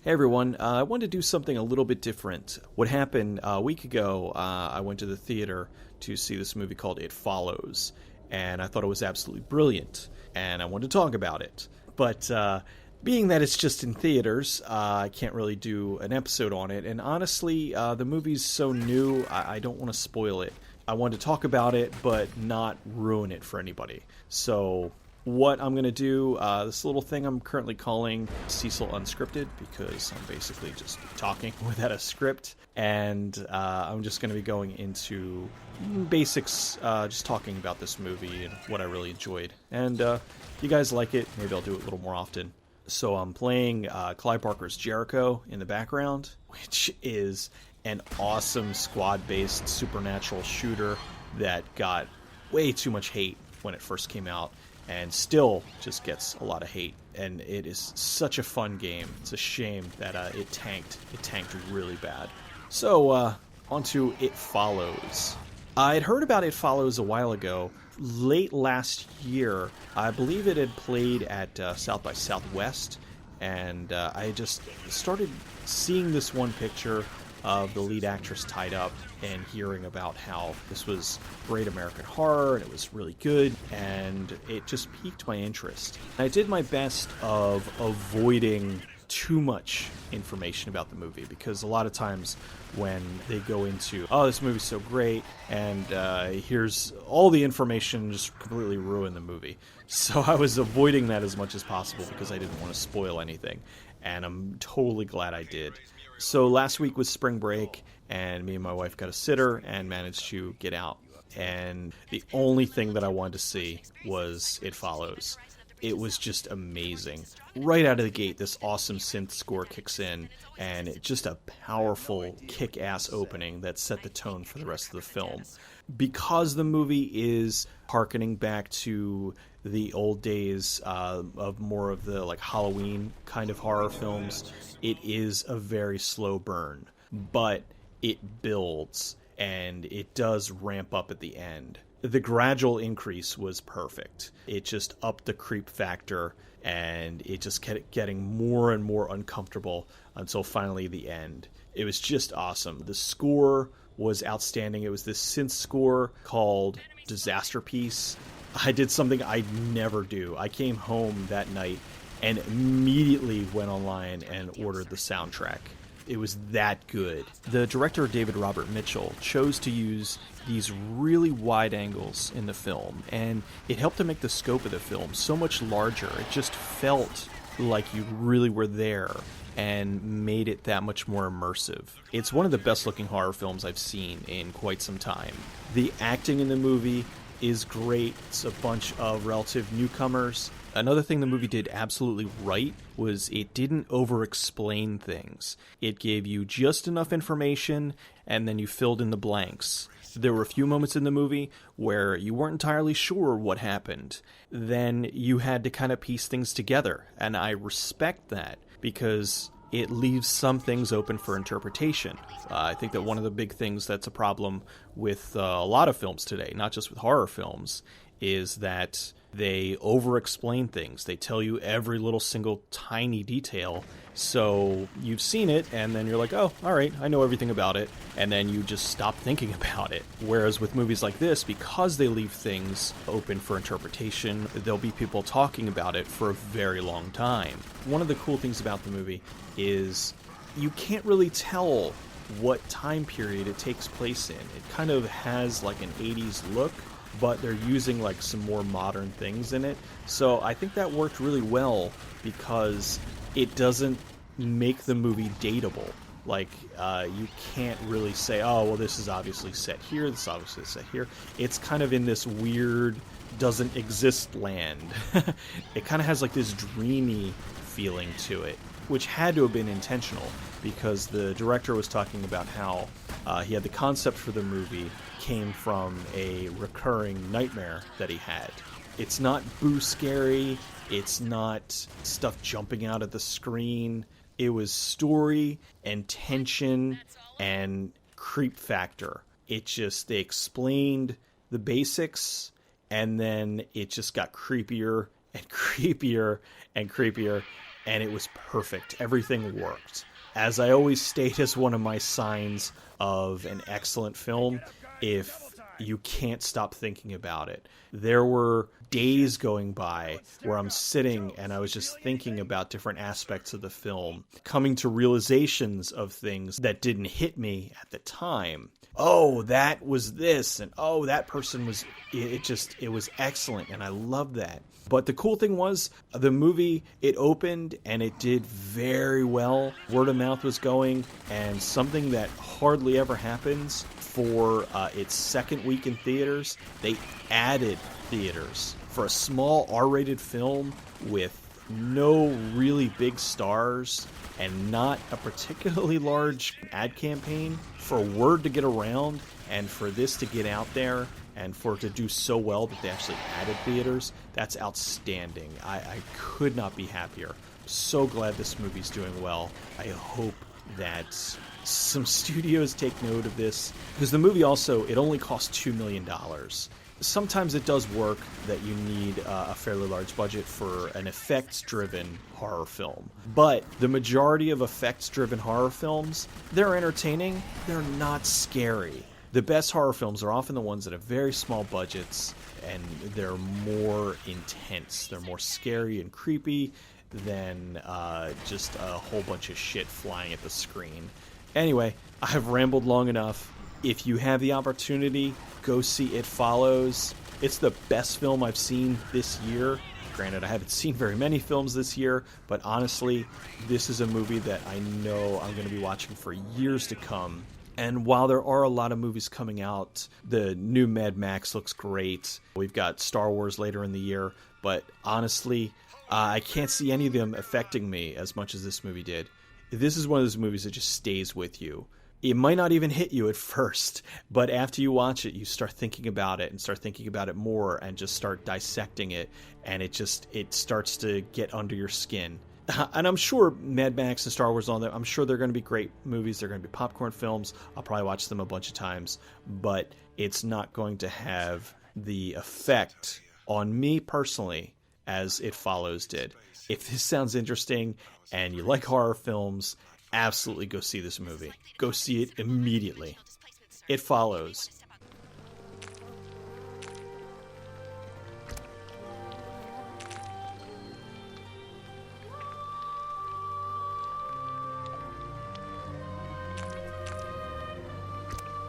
Hey everyone, I wanted to do something a little bit different. What happened a week ago, I went to the theater to see this movie called It Follows, and I thought it was absolutely brilliant, and I wanted to talk about it. But being that it's just in theaters, I can't really do an episode on it, and honestly, the movie's so new, I don't want to spoil it. I wanted to talk about it, but not ruin it for anybody. So what I'm going to do, this little thing I'm currently calling Cecil Unscripted, because I'm basically just talking without a script, and I'm just going to be going into basics, just talking about this movie and what I really enjoyed. And if you guys like it, maybe I'll do it a little more often. So I'm playing Clive Barker's Jericho in the background, which is an awesome squad-based supernatural shooter that got way too much hate when it first came out, and still just gets a lot of hate. And it is such a fun game. It's a shame that it tanked. It tanked really bad. So, on to It Follows. I'd heard about It Follows a while ago. Late last year, I believe it had played at South by Southwest, and I just started seeing this one picture of the lead actress tied up and hearing about how this was great American horror and it was really good, and it just piqued my interest. I did my best of avoiding too much information about the movie, because a lot of times when they go into, oh, this movie's so great, and here's all the information, just completely ruin the movie. So I was avoiding that as much as possible because I didn't want to spoil anything, and I'm totally glad I did. So last week was spring break, and me and my wife got a sitter and managed to get out. And the only thing that I wanted to see was It Follows. It was just amazing. Right out of the gate, this awesome synth score kicks in, and it's just a powerful, kick-ass opening that set the tone for the rest of the film. Because the movie is harkening back to the old days of more of the like Halloween kind of horror films, it is a very slow burn, but it builds and it does ramp up at the end. The gradual increase was perfect. It just upped the creep factor, and it just kept getting more and more uncomfortable until finally the end. It was just awesome. The score was outstanding. It was this synth score called Disaster Piece. I did something I never do. I came home that night and immediately went online and ordered the soundtrack. It was that good. The director, David Robert Mitchell, chose to use these really wide angles in the film, and it helped to make the scope of the film so much larger. It just felt like you really were there and made it that much more immersive. It's one of the best looking horror films I've seen in quite some time. The acting in the movie is great. It's a bunch of relative newcomers. Another thing the movie did absolutely right was it didn't over-explain things. It gave you just enough information, and then you filled in the blanks. There were a few moments in the movie where you weren't entirely sure what happened. Then you had to kind of piece things together, and I respect that because it leaves some things open for interpretation. I think that one of the big things that's a problem with a lot of films today, not just with horror films, is that they over-explain things. They tell you every little single tiny detail, so you've seen it, and then you're like, oh, all right, I know everything about it, and then you just stop thinking about it. Whereas with movies like this, because they leave things open for interpretation, there'll be people talking about it for a very long time. One of the cool things about the movie is you can't really tell what time period it takes place in. It kind of has like an 80s look, but they're using like some more modern things in it. So I think that worked really well because it doesn't make the movie dateable. Like, you can't really say, oh, well, this is obviously set here, this is obviously set here. It's kind of in this weird, doesn't exist land. It kind of has like this dreamy feeling to it, which had to have been intentional because the director was talking about how he had the concept for the movie came from a recurring nightmare that he had. It's not boo scary, it's not stuff jumping out of the screen. It was story and tension and creep factor. They explained the basics, and then it just got creepier and creepier and creepier. and it was perfect. Everything worked. As I always state as one of my signs of an excellent film, if you can't stop thinking about it. There were days going by where I'm sitting and I was just thinking about different aspects of the film, coming to realizations of things that didn't hit me at the time. Oh, that was this, and oh, that person was, it was excellent, and I loved that. But the cool thing was, the movie, it opened, and it did very well. Word of mouth was going, and something that hardly ever happens, for its second week in theaters, they added theaters. For a small R-rated film with no really big stars and not a particularly large ad campaign, for word to get around and for this to get out there and for it to do so well that they actually added theaters, that's outstanding. I could not be happier. So glad this movie's doing well. I hope that some studios take note of this, because the movie also, it only cost $2 million. Sometimes it does work that you need a fairly large budget for an effects-driven horror film. But the majority of effects-driven horror films, they're entertaining, they're not scary. The best horror films are often the ones that have very small budgets, and they're more intense. They're more scary and creepy than just a whole bunch of shit flying at the screen. Anyway, I've rambled long enough. If you have the opportunity, go see It Follows. It's the best film I've seen this year. Granted, I haven't seen very many films this year, but honestly, this is a movie that I know I'm going to be watching for years to come. And while there are a lot of movies coming out, the new Mad Max looks great. We've got Star Wars later in the year, but honestly, I can't see any of them affecting me as much as this movie did. This is one of those movies that just stays with you. It might not even hit you at first, but after you watch it, you start thinking about it and start thinking about it more and just start dissecting it, and it starts to get under your skin. And I'm sure Mad Max and Star Wars, all that, I'm sure they're going to be great movies. They're going to be popcorn films. I'll probably watch them a bunch of times, but it's not going to have the effect on me personally as It Follows did. If this sounds interesting and you like horror films, absolutely go see this movie. Go see it immediately. It Follows.